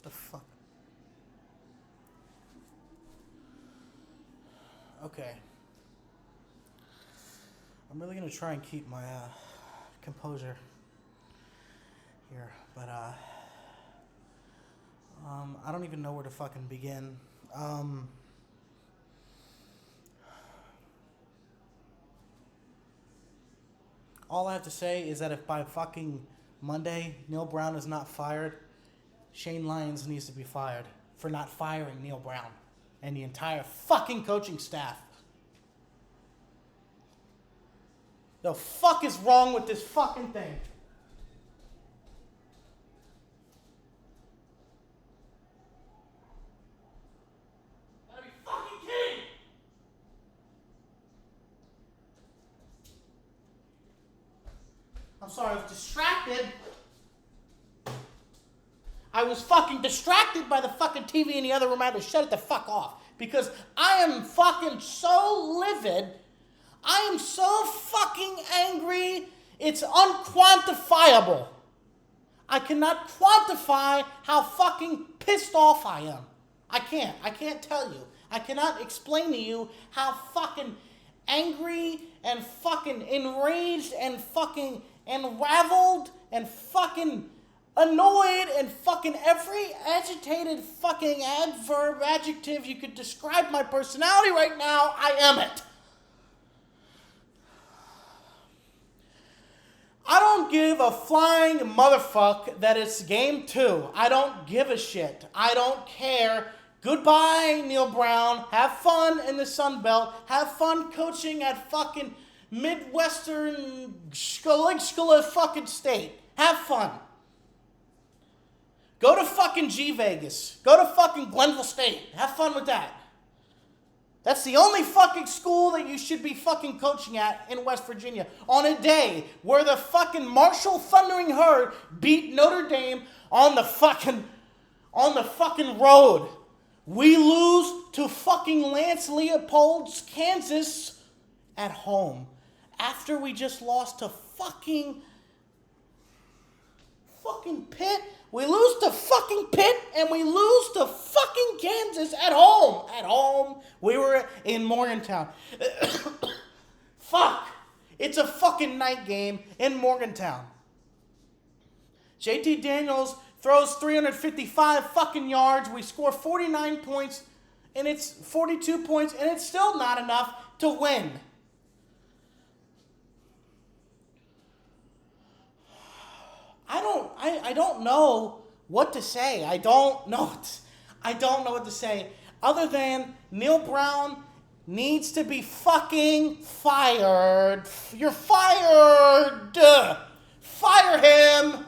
The fuck? Okay. I'm really gonna try and keep my composure here, but I don't even know where to fucking begin. All I have to say is that if by fucking Monday Neal Brown is not fired, Shane Lyons needs to be fired for not firing Neal Brown and the entire fucking coaching staff. The fuck is wrong with this fucking thing? Gotta be fucking kidding! I'm sorry, I was distracted. I was fucking distracted by the fucking TV in the other room. I had to shut it the fuck off. Because I am fucking so livid. I am so fucking angry. It's unquantifiable. I cannot quantify how fucking pissed off I am. I can't tell you. I cannot explain to you how fucking angry and fucking enraged and fucking unraveled and fucking annoyed and fucking every agitated fucking adjective you could describe my personality right now, I am it. I don't give a flying motherfuck that it's game 2. I don't give a shit. I don't care. Goodbye, Neal Brown. Have fun in the Sun Belt. Have fun coaching at fucking Midwestern School fucking State. Have fun. Go to fucking G Vegas. Go to fucking Glenville State. Have fun with that. That's the only fucking school that you should be fucking coaching at in West Virginia on a day where the fucking Marshall Thundering Herd beat Notre Dame on the fucking road. We lose to fucking Lance Leopold's Kansas at home after we just lost to fucking Pitt. We lose to fucking Pitt and we lose to fucking Kansas at home. At home. We were in Morgantown. Fuck. It's a fucking night game in Morgantown. JT Daniels throws 355 fucking yards. We score 49 points and it's 42 points and it's still not enough to win. I don't know what to say. I don't know what to say other than Neal Brown needs to be fucking fired. You're fired. Fire him.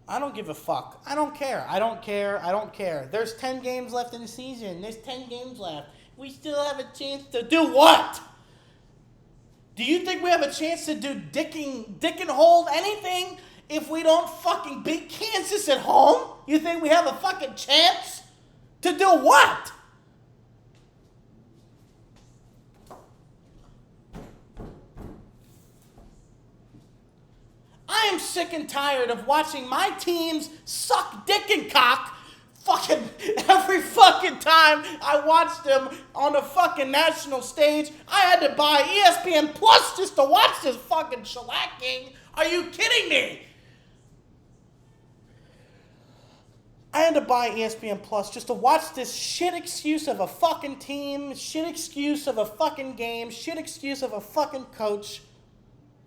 I don't give a fuck. I don't care. There's 10 games left in the season. There's 10 games left. We still have a chance to do what? Do you think we have a chance to do dick and hold anything if we don't fucking beat Kansas at home? You think we have a fucking chance to do what? I am sick and tired of watching my teams suck dick and cock fucking every fucking time I watched them on the fucking national stage. I had to buy ESPN Plus just to watch this fucking shellacking. Are you kidding me? I had to buy ESPN Plus just to watch this shit excuse of a fucking team, shit excuse of a fucking game, shit excuse of a fucking coach,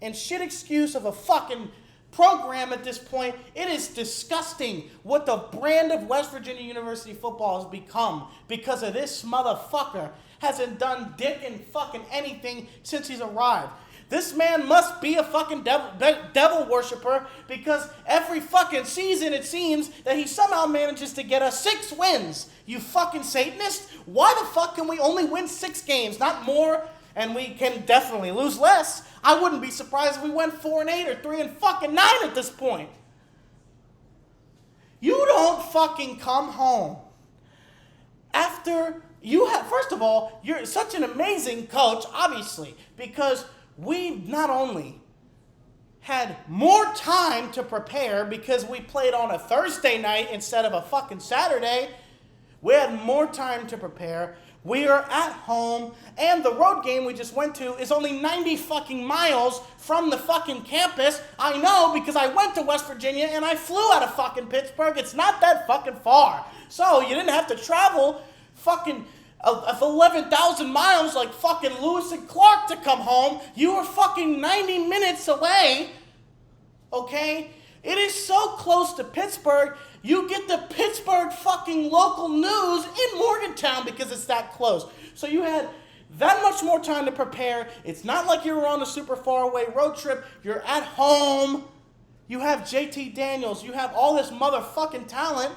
and shit excuse of a fucking program at this point. It is disgusting what the brand of West Virginia University football has become because of this motherfucker hasn't done dick and fucking anything since he's arrived. This man must be a fucking devil worshiper because every fucking season it seems that he somehow manages to get us 6 wins. You fucking Satanist. Why the fuck can we only win 6 games, not more? And we can definitely lose less. I wouldn't be surprised if we went 4-8 or 3-9 at this point. You don't fucking come home after you have. First of all, you're such an amazing coach, obviously, because we not only had more time to prepare because we played on a Thursday night instead of a fucking Saturday. We had more time to prepare. We are at home, and the road game we just went to is only 90 fucking miles from the fucking campus. I know because I went to West Virginia and I flew out of fucking Pittsburgh. It's not that fucking far. So you didn't have to travel fucking 11,000 miles like fucking Lewis and Clark to come home. You were fucking 90 minutes away, okay? It is so close to Pittsburgh, you get the Pittsburgh fucking local news in Morgantown because it's that close. So you had that much more time to prepare. It's not like you were on a super far away road trip. You're at home. You have JT Daniels. You have all this motherfucking talent.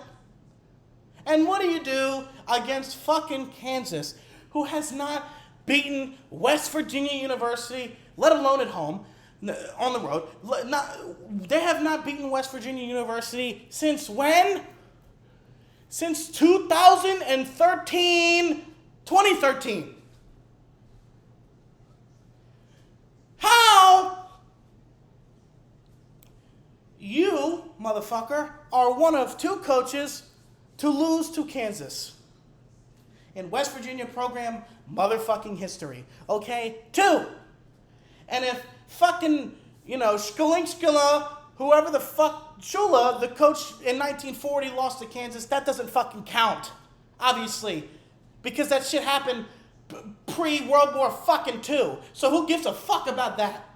And what do you do against fucking Kansas, who has not beaten West Virginia University, let alone at home, on the road? They have not beaten West Virginia University since when? Since 2013. How? You, motherfucker, are one of two coaches to lose to Kansas in West Virginia program motherfucking history. Okay? 2. And if fucking, Skilingskilla, whoever the fuck, Shula, the coach in 1940 lost to Kansas, that doesn't fucking count, obviously, because that shit happened pre-World War fucking II. So who gives a fuck about that?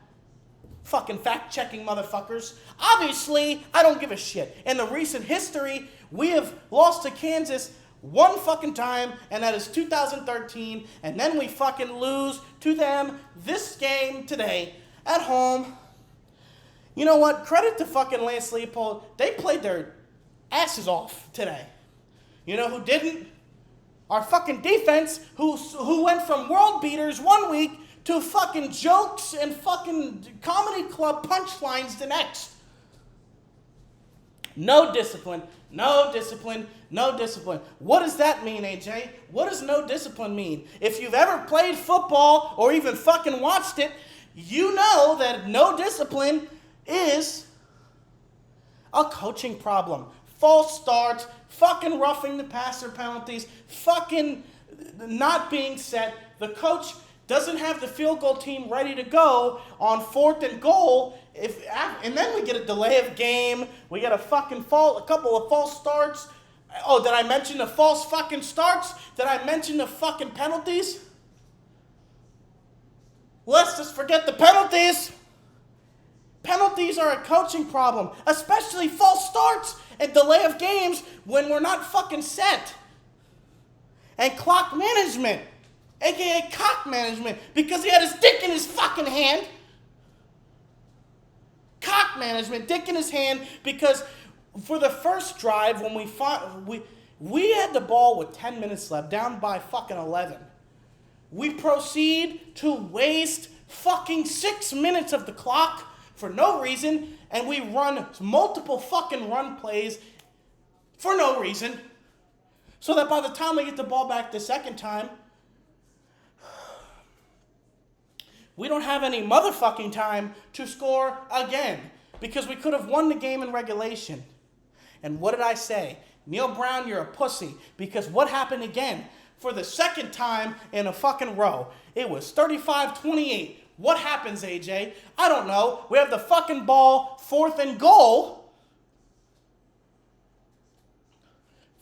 Fucking fact-checking motherfuckers. Obviously, I don't give a shit. In the recent history, we have lost to Kansas one fucking time, and that is 2013, and then we fucking lose to them this game today at home. You know what? Credit to fucking Lance Leopold. They played their asses off today. You know who didn't? Our fucking defense, who went from world beaters one week to fucking jokes and fucking comedy club punchlines the next. No discipline. What does that mean, AJ? What does no discipline mean? If you've ever played football or even fucking watched it, you know that no discipline is a coaching problem. False starts, fucking roughing the passer penalties, fucking not being set. The coach doesn't have the field goal team ready to go on 4th and goal. And then we get a delay of game. We get a couple of false starts. Oh, did I mention the false fucking starts? Did I mention the fucking penalties? Let's just forget the penalties. Penalties are a coaching problem, especially false starts and delay of games when we're not fucking set. And clock management, aka cock management, because he had his dick in his fucking hand. Cock management, dick in his hand, because for the first drive when we had the ball with 10 minutes left, down by fucking 11. We proceed to waste fucking 6 minutes of the clock for no reason, and we run multiple fucking run plays for no reason, so that by the time we get the ball back the second time, we don't have any motherfucking time to score again, because we could have won the game in regulation. And what did I say? Neal Brown, you're a pussy, because what happened again? For the second time in a fucking row, it was 35-28. What happens, AJ? I don't know. We have the fucking ball, 4th and goal.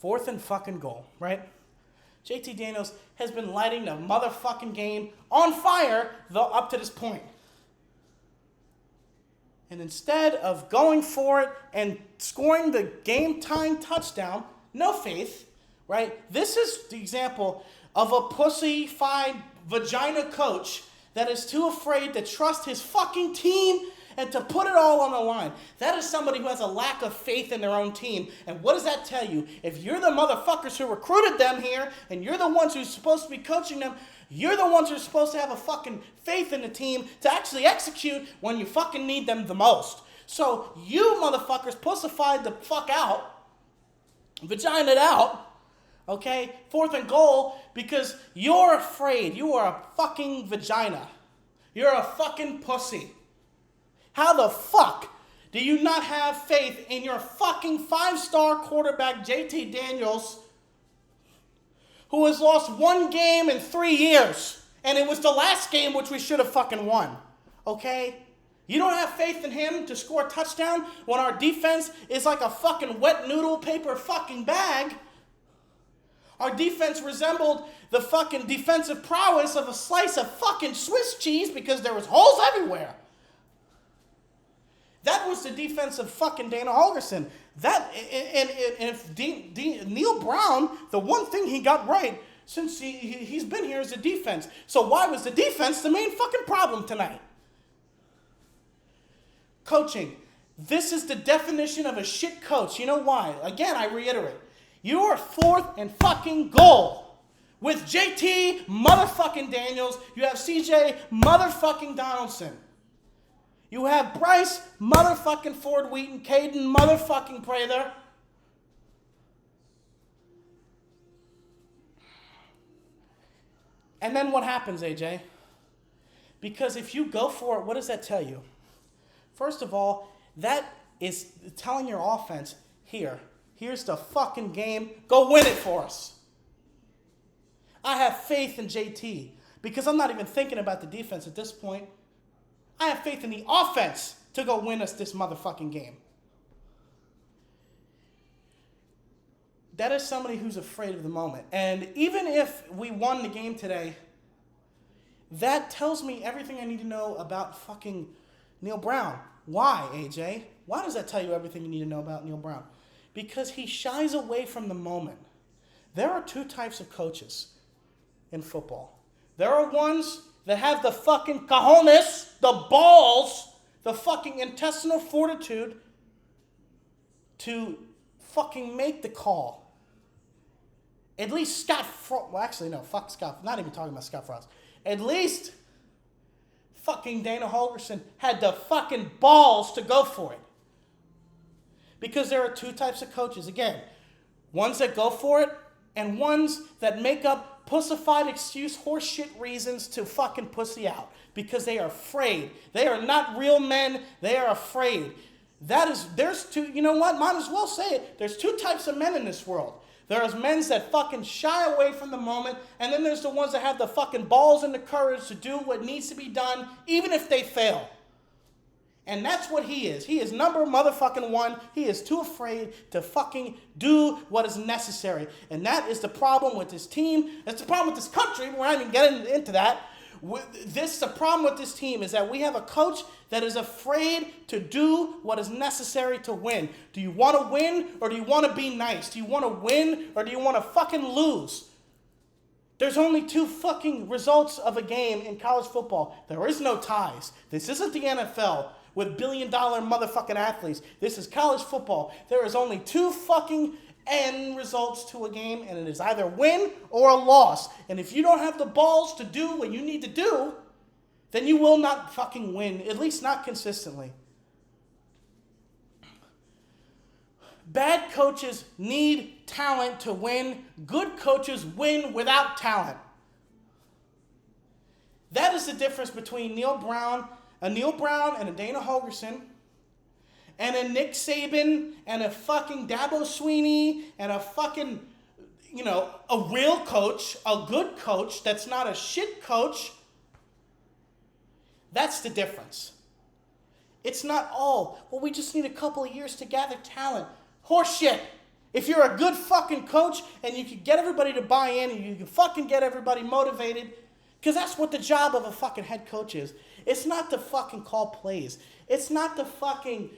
4th and fucking goal, right? JT Daniels has been lighting the motherfucking game on fire up to this point. And instead of going for it and scoring the game-tying touchdown, no faith, right? This is the example of a pussy-fied vagina coach that is too afraid to trust his fucking team and to put it all on the line. That is somebody who has a lack of faith in their own team. And what does that tell you? If you're the motherfuckers who recruited them here, and you're the ones who's supposed to be coaching them, you're the ones who are supposed to have a fucking faith in the team to actually execute when you fucking need them the most. So you motherfuckers pussified the fuck out, vaginaed out, okay, 4th and goal, because you're afraid. You are a fucking vagina. You're a fucking pussy. How the fuck do you not have faith in your fucking 5-star quarterback, JT Daniels, who has lost 1 game in 3 years? And it was the last game which we should have fucking won. Okay? You don't have faith in him to score a touchdown when our defense is like a fucking wet noodle paper fucking bag? Our defense resembled the fucking defensive prowess of a slice of fucking Swiss cheese because there was holes everywhere. That was the defense of fucking Dana Holgorsen. That, and if Neal Brown, the one thing he got right since he's been here is the defense. So why was the defense the main fucking problem tonight? Coaching. This is the definition of a shit coach. You know why? Again, I reiterate. You are 4th and fucking goal. With JT motherfucking Daniels, you have CJ motherfucking Donaldson. You have Bryce motherfucking Ford Wheaton, Caden motherfucking Prather. And then what happens, AJ? Because if you go for it, what does that tell you? First of all, that is telling your offense, here's the fucking game, go win it for us. I have faith in JT because I'm not even thinking about the defense at this point. I have faith in the offense to go win us this motherfucking game. That is somebody who's afraid of the moment. And even if we won the game today, that tells me everything I need to know about fucking Neal Brown. Why, AJ? Why does that tell you everything you need to know about Neal Brown? Because he shies away from the moment. There are 2 types of coaches in football. There are ones that have the fucking cojones, the balls, the fucking intestinal fortitude to fucking make the call. At least Scott Frost, well actually no, fuck Scott, not even talking about Scott Frost. At least fucking Dana Holgorsen had the fucking balls to go for it. Because there are 2 types of coaches. Again, ones that go for it and ones that make up pussified excuse horseshit reasons to fucking pussy out. Because they are afraid. They are not real men. They are afraid. There's 2, you know what? Might as well say it. There's 2 types of men in this world. There's men that fucking shy away from the moment, and then there's the ones that have the fucking balls and the courage to do what needs to be done, even if they fail. And that's what he is. He is number motherfucking 1. He is too afraid to fucking do what is necessary. And that is the problem with this team. That's the problem with this country. We're not even getting into that. The problem with this team is that we have a coach that is afraid to do what is necessary to win. Do you want to win or do you want to be nice? Do you want to win or do you want to fucking lose? There's only 2 fucking results of a game in college football. There is no ties. This isn't the NFL with billion-dollar motherfucking athletes. This is college football. There is only 2 fucking end results to a game, and it is either win or a loss. And if you don't have the balls to do what you need to do, then you will not fucking win, at least not consistently. Bad coaches need talent to win. Good coaches win without talent. That is the difference between a Neal Brown and a Dana Holgorsen, and a Nick Saban, and a fucking Dabo Sweeney, and a fucking, a real coach, a good coach that's not a shit coach. That's the difference. It's not, we just need a couple of years to gather talent. Horseshit. If you're a good fucking coach and you can get everybody to buy in and you can fucking get everybody motivated, because that's what the job of a fucking head coach is. It's not to fucking call plays. It's not to fucking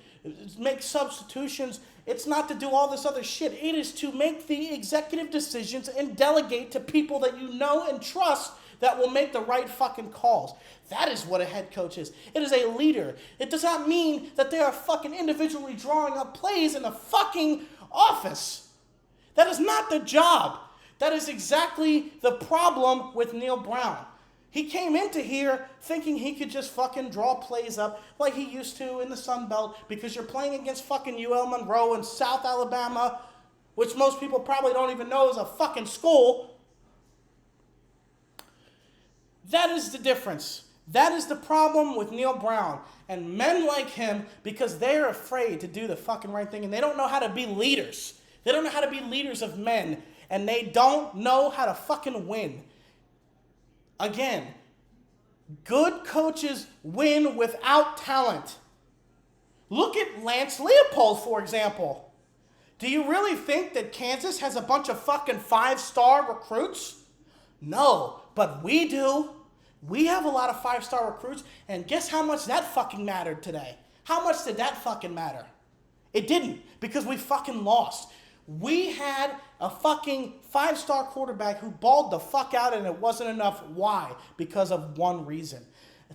make substitutions. It's not to do all this other shit. It is to make the executive decisions and delegate to people that you know and trust that will make the right fucking calls. That is what a head coach is. It is a leader. It does not mean that they are fucking individually drawing up plays in the fucking office. That is not the job. That is exactly the problem with Neal Brown. He came into here thinking he could just fucking draw plays up like he used to in the Sun Belt because you're playing against fucking UL Monroe in South Alabama, which most people probably don't even know is a fucking school. That is the difference. That is the problem with Neal Brown and men like him, because they're afraid to do the fucking right thing and they don't know how to be leaders. They don't know how to be leaders of men, and they don't know how to fucking win. Again, good coaches win without talent. Look at Lance Leopold, for example. Do you really think that Kansas has a bunch of fucking 5-star recruits? No, but we do. We have a lot of 5-star recruits, and guess how much that fucking mattered today? How much did that fucking matter? It didn't, because we fucking lost. We had a fucking 5-star quarterback who balled the fuck out, and it wasn't enough. Why? Because of one reason.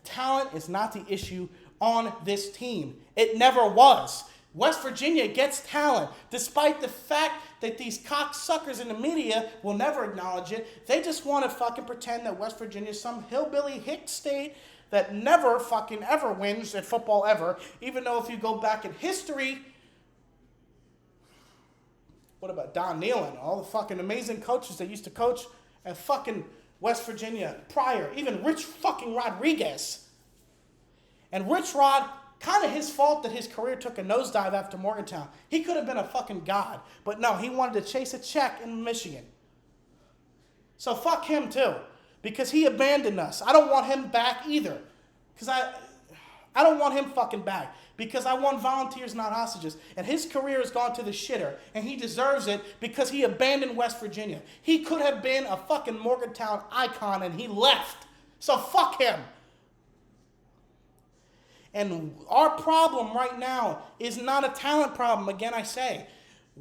Talent is not the issue on this team. It never was. West Virginia gets talent, despite the fact that these cocksuckers in the media will never acknowledge it. They just want to fucking pretend that West Virginia is some hillbilly hick state that never fucking ever wins at football ever, even though if you go back in history, what about Don Neal and all the fucking amazing coaches that used to coach at fucking West Virginia prior, even Rich fucking Rodriguez. And Rich Rod, kind of his fault that his career took a nosedive after Morgantown. He could have been a fucking god, but no, he wanted to chase a check in Michigan. So fuck him too, because he abandoned us. I don't want him back either, because I don't want him fucking back, because I want volunteers, not hostages. And his career has gone to the shitter, and he deserves it because he abandoned West Virginia. He could have been a fucking Morgantown icon, and he left. So fuck him. And our problem right now is not a talent problem. Again, I say,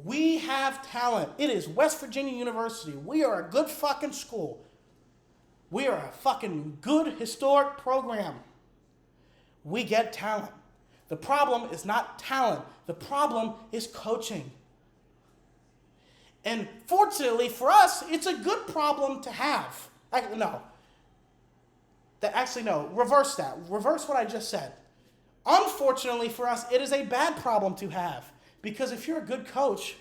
we have talent. It is West Virginia University. We are a good fucking school. We are a fucking good historic program. We get talent. The problem is not talent. The problem is coaching. And fortunately for us, it's a good problem to have. Reverse that. Reverse what I just said. Unfortunately for us, it is a bad problem to have. Because if you're a good coach,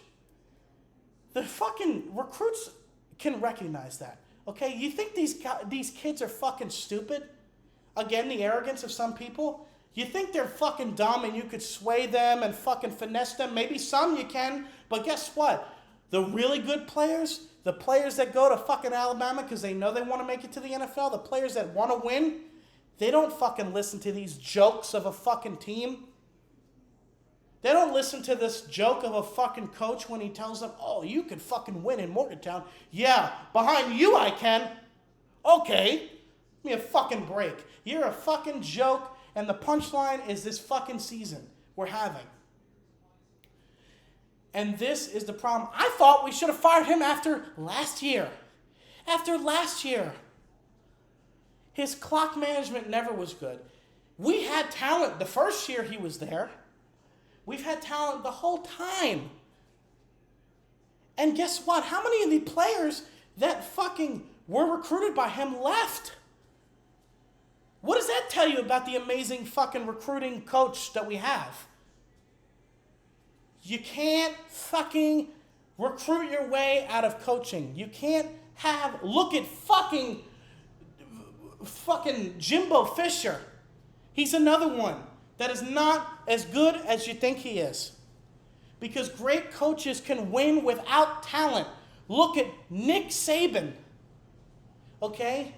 the fucking recruits can recognize that. Okay? You think these kids are fucking stupid? Again, the arrogance of some people. You think they're fucking dumb and you could sway them and fucking finesse them? Maybe some you can, but guess what? The really good players, the players that go to fucking Alabama because they know they want to make it to the NFL, the players that want to win, they don't fucking listen to these jokes of a fucking team. They don't listen to this joke of a fucking coach when he tells them, oh, you can fucking win in Morgantown. Yeah, behind you I can. Okay, give me a fucking break. You're a fucking joke, and the punchline is this fucking season we're having. And this is the problem. I thought we should have fired him after last year. After last year. His clock management never was good. We had talent the first year he was there. We've had talent the whole time. And guess what? How many of the players that fucking were recruited by him left? What does that tell you about the amazing fucking recruiting coach that we have? You can't fucking recruit your way out of coaching. You can't look at fucking Jimbo Fisher. He's another one that is not as good as you think he is. Because great coaches can win without talent. Look at Nick Saban. Okay?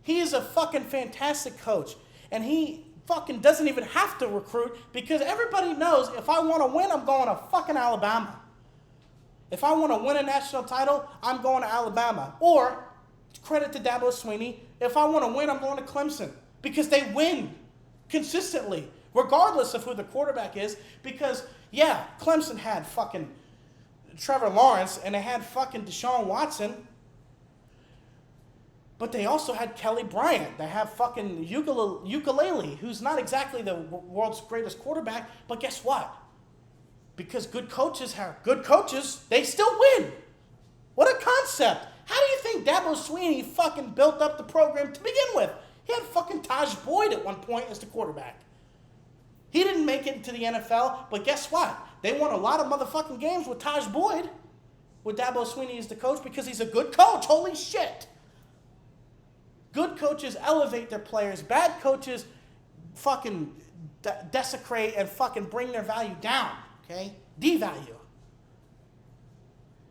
He is a fucking fantastic coach. And he fucking doesn't even have to recruit because everybody knows if I want to win, I'm going to fucking Alabama. If I want to win a national title, I'm going to Alabama. Or, credit to Dabo Swinney, if I want to win, I'm going to Clemson. Because they win consistently, regardless of who the quarterback is. Because, yeah, Clemson had fucking Trevor Lawrence and they had fucking Deshaun Watson. But they also had Kelly Bryant. They have fucking Ukulele, who's not exactly the world's greatest quarterback. But guess what? Because good coaches have good coaches, they still win. What a concept. How do you think Dabo Swinney fucking built up the program to begin with? He had fucking Taj Boyd at one point as the quarterback. He didn't make it into the NFL, but guess what? They won a lot of motherfucking games with Taj Boyd, with Dabo Swinney as the coach, because he's a good coach. Holy shit. Good coaches elevate their players. Bad coaches fucking desecrate and fucking bring their value down, okay? Devalue.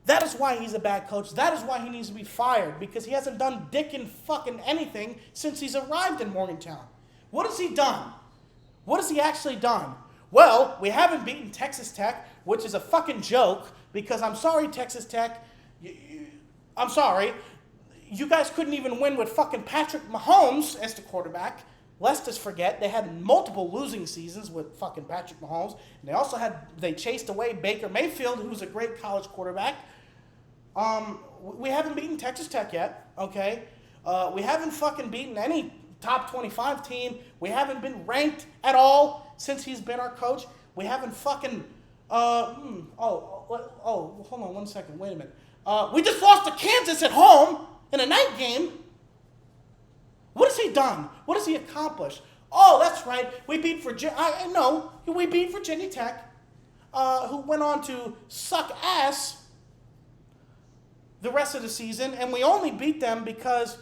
That is why he's a bad coach. That is why he needs to be fired, because he hasn't done dick and fucking anything since he's arrived in Morgantown. What has he done? What has he actually done? Well, we haven't beaten Texas Tech, which is a fucking joke, because I'm sorry, Texas Tech. I'm sorry. You guys couldn't even win with fucking Patrick Mahomes as the quarterback. Let's just forget, they had multiple losing seasons with fucking Patrick Mahomes. And they chased away Baker Mayfield, who's a great college quarterback. We haven't beaten Texas Tech yet, okay? We haven't fucking beaten any top 25 team. We haven't been ranked at all since he's been our coach. We haven't fucking, hold on one second, wait a minute. We just lost to Kansas at home in a night game. What has he done? What has he accomplished? Oh, that's right. We beat Virginia. We beat Virginia Tech, who went on to suck ass the rest of the season, and we only beat them because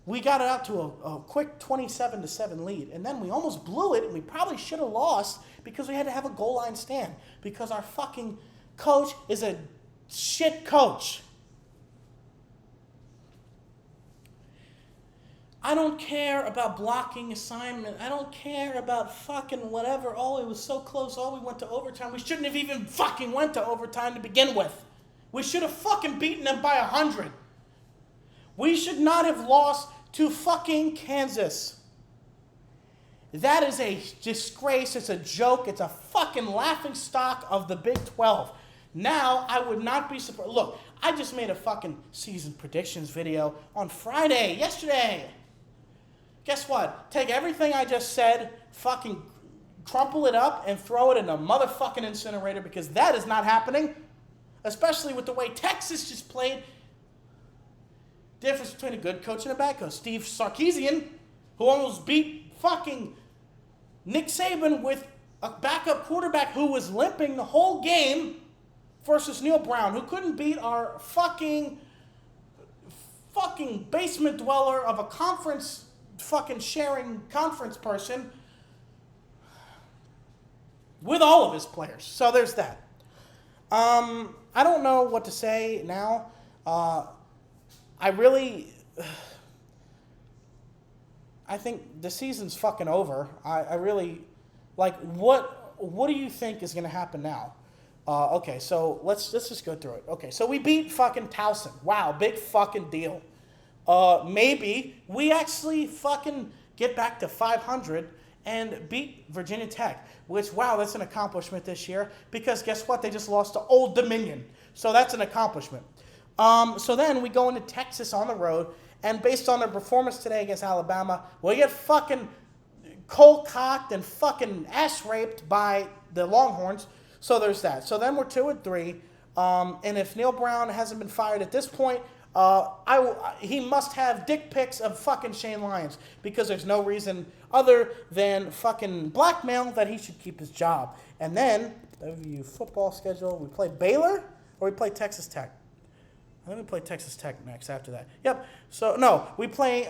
we got it out to a quick 27-7 lead, and then we almost blew it, and we probably should have lost because we had to have a goal line stand because our fucking coach is a shit coach. I don't care about blocking assignment. I don't care about fucking whatever. Oh, it was so close. Oh, we went to overtime. We shouldn't have even fucking went to overtime to begin with. We should have fucking beaten them by 100. We should not have lost to fucking Kansas. That is a disgrace. It's a joke. It's a fucking laughing stock of the Big 12. Now, I would not be surprised. Look, I just made a fucking season predictions video on Friday, yesterday. Guess what? Take everything I just said, fucking crumple it up, and throw it in a motherfucking incinerator, because that is not happening. Especially with the way Texas just played. Difference between a good coach and a bad coach. Steve Sarkisian, who almost beat fucking Nick Saban with a backup quarterback who was limping the whole game, versus Neal Brown, who couldn't beat our fucking basement dweller of a conference fucking sharing conference person with all of his players. So there's that. I don't know what to say now. I think the season's fucking over. I really, like, what do you think is going to happen now? Okay, so let's just go through it. Okay, so we beat fucking Towson. Wow, big fucking deal. Maybe we actually fucking get back to 500 and beat Virginia Tech, which, wow, that's an accomplishment this year, because guess what? They just lost to Old Dominion. So that's an accomplishment. So then we go into Texas on the road, and based on their performance today against Alabama, we get fucking cold-cocked and fucking ass-raped by the Longhorns. So there's that. So then we're 2-3, and if Neal Brown hasn't been fired at this point, he must have dick pics of fucking Shane Lyons, because there's no reason other than fucking blackmail that he should keep his job. And then, the football schedule, we play Baylor or we play Texas Tech? I think we play Texas Tech next after that. Yep. So, no, we play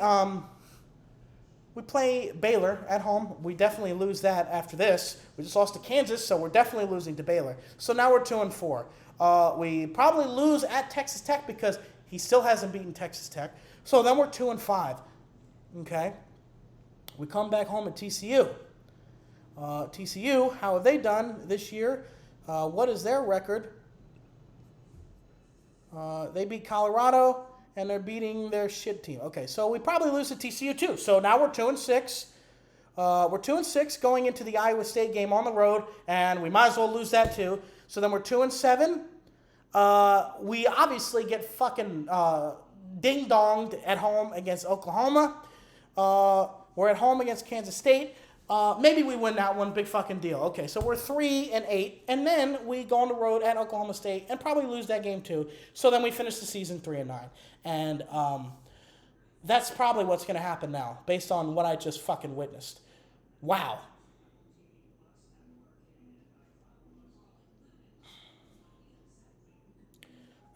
Baylor at home. We definitely lose that after this. We just lost to Kansas, so we're definitely losing to Baylor. So now we're 2-4. We probably lose at Texas Tech because he still hasn't beaten Texas Tech. So then we're 2-5. Okay? We come back home at TCU. TCU, how have they done this year? What is their record? They beat Colorado, and they're beating their shit team. Okay, so we probably lose to TCU too. So now we're 2-6. We're 2-6 going into the Iowa State game on the road, and we might as well lose that too. So then we're 2-7. We obviously get fucking ding-donged at home against Oklahoma. We're at home against Kansas State. Maybe we win that one, big fucking deal. Okay, so we're 3-8, and then we go on the road at Oklahoma State and probably lose that game too. So then we finish the season 3-9, and that's probably what's going to happen now, based on what I just fucking witnessed. Wow.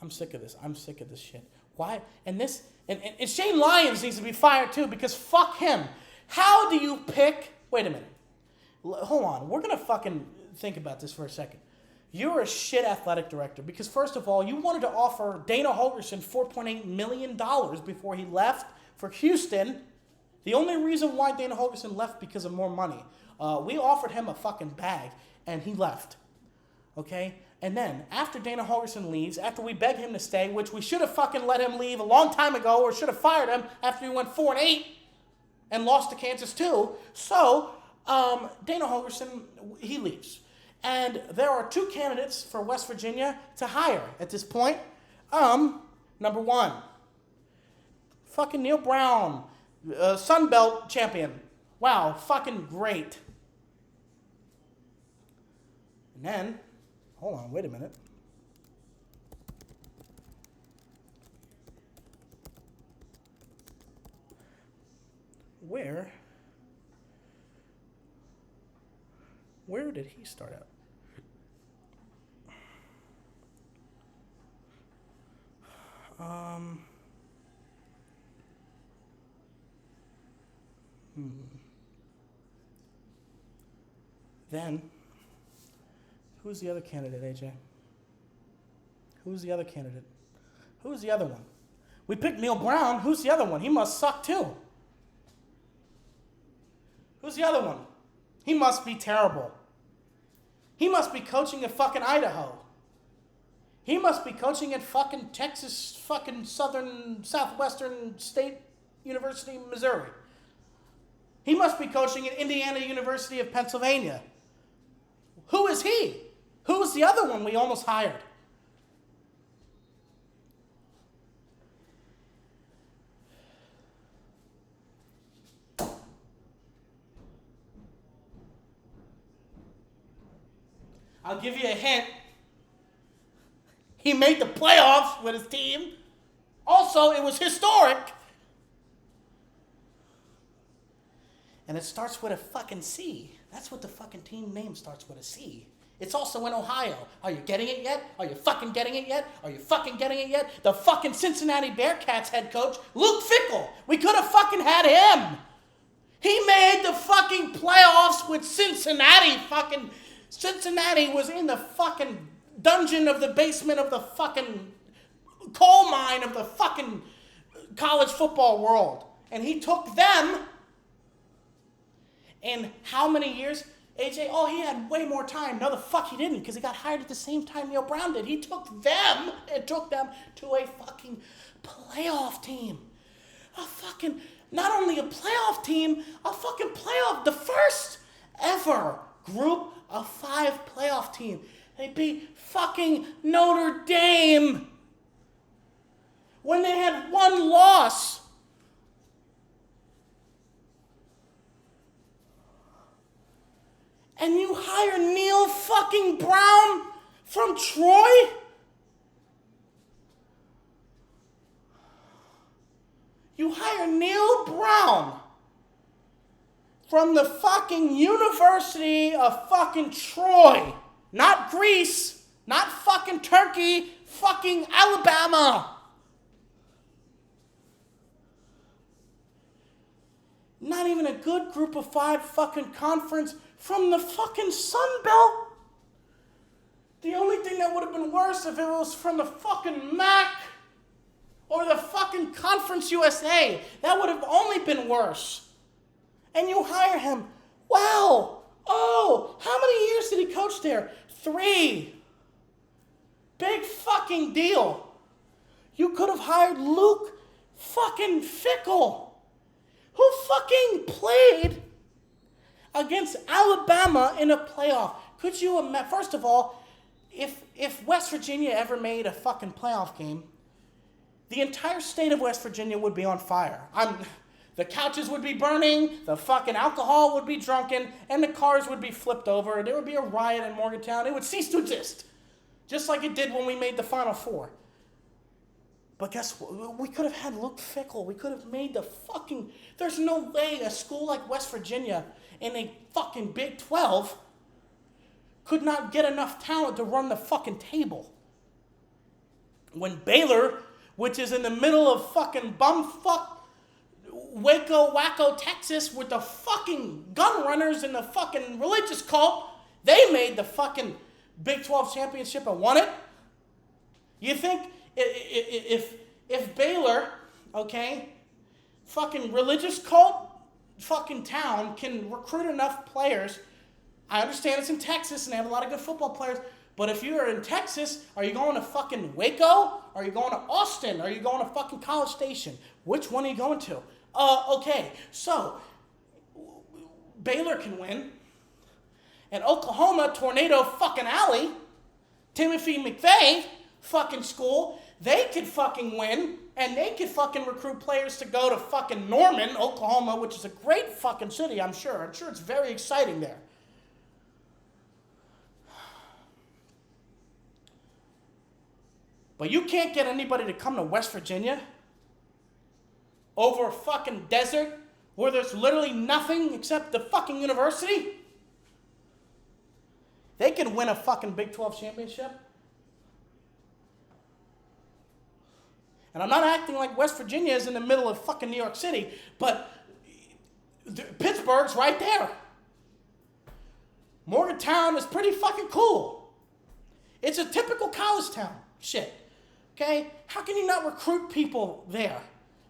I'm sick of this. I'm sick of this shit. Why? And Shane Lyons needs to be fired too, because fuck him. How do you pick? Wait a minute. Hold on. We're going to fucking think about this for a second. You're a shit athletic director because, first of all, you wanted to offer Dana Holgorsen $4.8 million before he left for Houston. The only reason why Dana Holgorsen left because of more money. We offered him a fucking bag, and he left. Okay? And then, after Dana Holgorsen leaves, after we beg him to stay, which we should have fucking let him leave a long time ago, or should have fired him after he went 4-8 and lost to Kansas too. So, Dana Holgorsen, he leaves. And there are two candidates for West Virginia to hire at this point. Number one, fucking Neal Brown, Sun Belt champion. Wow, fucking great. And then, hold on, wait a minute. Where did he start out? Then, who's the other candidate, AJ? Who's the other candidate? Who's the other one? We picked Neal Brown. Who's the other one? He must suck too. Who's the other one? He must be terrible. He must be coaching at fucking Idaho. He must be coaching at fucking Texas, fucking Southwestern State University, Missouri. He must be coaching at Indiana University of Pennsylvania. Who is he? Who's the other one we almost hired? I'll give you a hint. He made the playoffs with his team. Also, it was historic. And it starts with a fucking C. That's what the fucking team name starts with, a C. It's also in Ohio. Are you getting it yet? Are you fucking getting it yet? Are you fucking getting it yet? The fucking Cincinnati Bearcats head coach, Luke Fickell. We could have fucking had him. He made the fucking playoffs with Cincinnati. Fucking Cincinnati was in the fucking dungeon of the basement of the fucking coal mine of the fucking college football world. And he took them. In how many years? AJ, he had way more time. No, the fuck he didn't, because he got hired at the same time Neal Brown did. He took them to a fucking playoff team. Not only a playoff team, a fucking playoff, the first ever group of 5 playoff team. They beat fucking Notre Dame when they had one loss. And you hire Neal fucking Brown from Troy? You hire Neal Brown from the fucking University of fucking Troy. Not Greece, not fucking Turkey, fucking Alabama. Not even a good group of 5 fucking conference from the fucking Sun Belt. The only thing that would have been worse if it was from the fucking MAC or the fucking Conference USA. That would have only been worse. And you hire him. Wow. Oh, how many years did he coach there? 3. Big fucking deal. You could have hired Luke fucking Fickell, who fucking played against Alabama in a playoff. Could you imagine? First of all, if West Virginia ever made a fucking playoff game, the entire state of West Virginia would be on fire. The couches would be burning, the fucking alcohol would be drunken, and the cars would be flipped over. There would be a riot in Morgantown. It would cease to exist, just like it did when we made the Final Four. But guess what? We could have had Luke Fickell. We could have made the fucking... There's no way a school like West Virginia in a fucking Big 12 could not get enough talent to run the fucking table. When Baylor which is in the middle of fucking bumfuck Waco, Wacko, Texas, with the fucking gun runners and the fucking religious cult. They made the fucking Big 12 championship and won it. You think if Baylor, okay, fucking religious cult fucking town can recruit enough players? I understand it's in Texas and they have a lot of good football players, but if you're in Texas, are you going to fucking Waco? Are you going to Austin? Are you going to fucking College Station? Which one are you going to? Okay, so Baylor can win, and Oklahoma, Tornado fucking Alley, Timothy McVeigh fucking school, they could fucking win, and they could fucking recruit players to go to fucking Norman, Oklahoma, which is a great fucking city, I'm sure. I'm sure it's very exciting there. But you can't get anybody to come to West Virginia over a fucking desert where there's literally nothing except the fucking university. They could win a fucking Big 12 championship. And I'm not acting like West Virginia is in the middle of fucking New York City, but Pittsburgh's right there. Morgantown is pretty fucking cool. It's a typical college town. Shit. Okay? How can you not recruit people there?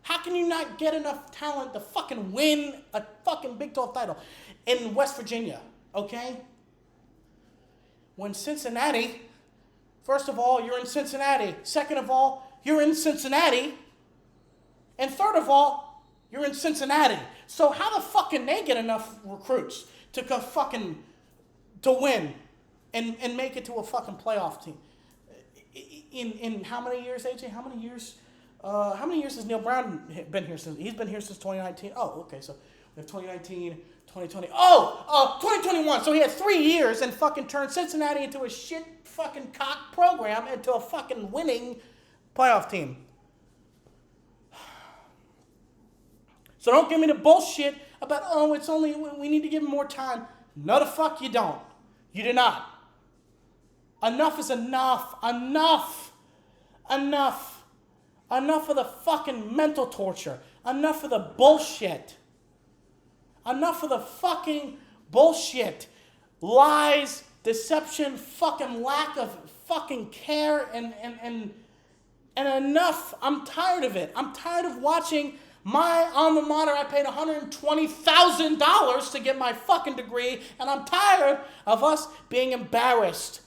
How can you not get enough talent to fucking win a fucking Big 12 title in West Virginia? Okay? When Cincinnati, first of all, you're in Cincinnati. Second of all, you're in Cincinnati. And third of all, you're in Cincinnati. So how the fuck can they get enough recruits to go fucking to win and make it to a fucking playoff team? In how many years, AJ? How many years? How many years has Neal Brown been here since? He's been here since 2019. Oh, okay. So we have 2019, 2020. 2021. So he had 3 years and fucking turned Cincinnati into a shit fucking cock program into a fucking winning playoff team. So don't give me the bullshit about, it's only, we need to give him more time. No, the fuck you don't. You do not. Enough is enough. Enough. Enough. Enough of the fucking mental torture. Enough of the bullshit. Enough of the fucking bullshit. Lies, deception, fucking lack of fucking care, and enough. I'm tired of it. I'm tired of watching my alma mater. I paid $120,000 to get my fucking degree, and I'm tired of us being embarrassed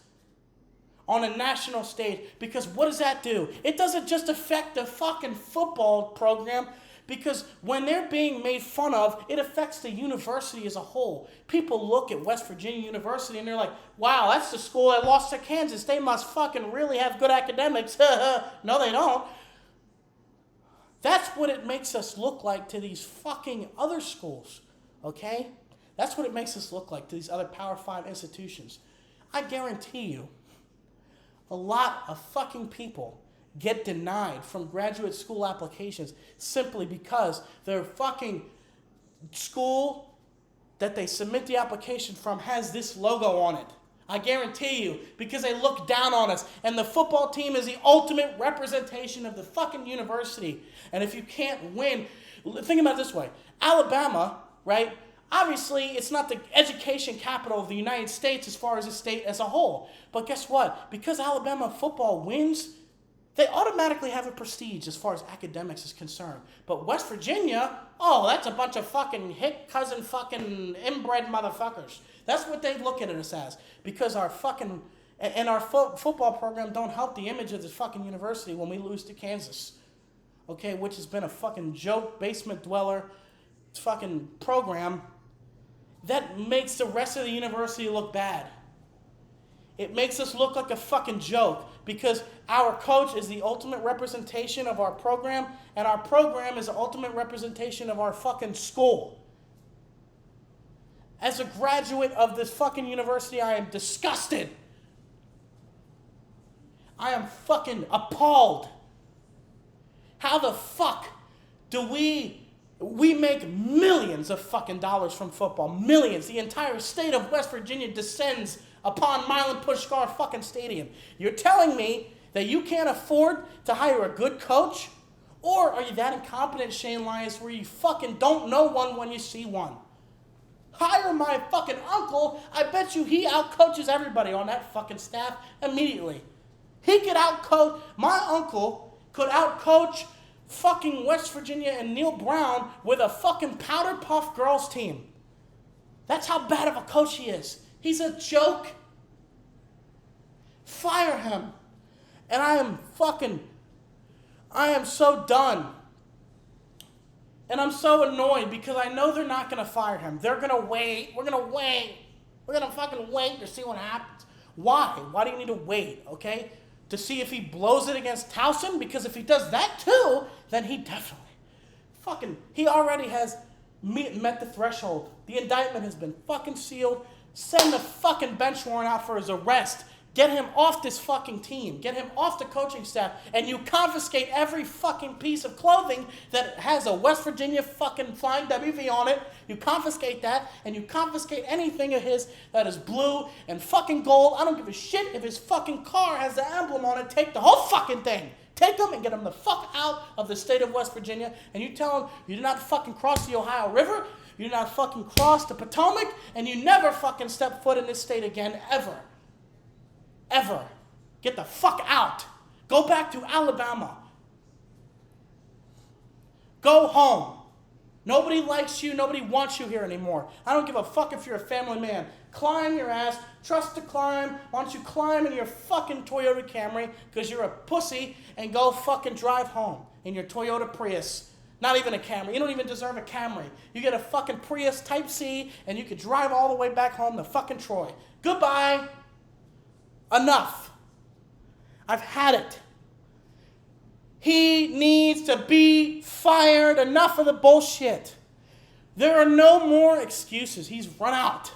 on a national stage, because what does that do? It doesn't just affect the fucking football program, because when they're being made fun of, it affects the university as a whole. People look at West Virginia University and they're like, wow, that's the school that lost to Kansas. They must fucking really have good academics. No, they don't. That's what it makes us look like to these fucking other schools, okay? That's what it makes us look like to these other Power 5 institutions. I guarantee you, a lot of fucking people get denied from graduate school applications simply because their fucking school that they submit the application from has this logo on it. I guarantee you, because they look down on us. And the football team is the ultimate representation of the fucking university. And if you can't win, think about it this way. Alabama, right? Obviously, it's not the education capital of the United States as far as the state as a whole. But guess what? Because Alabama football wins, they automatically have a prestige as far as academics is concerned. But West Virginia, that's a bunch of fucking hick cousin fucking inbred motherfuckers. That's what they look at us as. Because our fucking, and our football program don't help the image of this fucking university when we lose to Kansas. Okay, which has been a fucking joke, basement dweller, fucking program that makes the rest of the university look bad. It makes us look like a fucking joke because our coach is the ultimate representation of our program, and our program is the ultimate representation of our fucking school. As a graduate of this fucking university, I am disgusted. I am fucking appalled. How the fuck do we make millions of fucking dollars from football? Millions. The entire state of West Virginia descends upon Milan Puskar fucking stadium. You're telling me That you can't afford to hire a good coach? Or are you that incompetent, Shane Lyons, where you fucking don't know one when you see one? Hire my fucking uncle. I bet you he outcoaches everybody on that fucking staff immediately. He could outcoach, my uncle could outcoach fucking West Virginia and Neal Brown with a fucking powder puff girls team. That's how bad of a coach he is. He's a joke. Fire him. And I am so done. And I'm so annoyed because I know they're not going to fire him. They're going to wait. We're going to wait. We're going to fucking wait to see what happens. Why? Why do you need to wait, okay? To see if he blows it against Towson? Because if he does that too, then he definitely he already has met the threshold. The indictment has been fucking sealed. Send the fucking bench warrant out for his arrest. Get him off this fucking team. Get him off the coaching staff. And you confiscate every fucking piece of clothing that has a West Virginia fucking flying WV on it. You confiscate that. And you confiscate anything of his that is blue and fucking gold. I don't give a shit if his fucking car has the emblem on it. Take the whole fucking thing. Take him and get him the fuck out of the state of West Virginia. And you tell him you did not fucking cross the Ohio River. You did not fucking cross the Potomac. And you never fucking step foot in this state again, ever. Ever. Get the fuck out. Go back to Alabama. Go home. Nobody likes you. Nobody wants you here anymore. I don't give a fuck if you're a family man. Climb your ass. Trust to climb. Why don't you climb in your fucking Toyota Camry because you're a pussy and go fucking drive home in your Toyota Prius. Not even a Camry. You don't even deserve a Camry. You get a fucking Prius Type C and you could drive all the way back home to fucking Troy. Goodbye. Enough. I've had it. He needs to be fired. Enough of the bullshit. There are no more excuses. He's run out.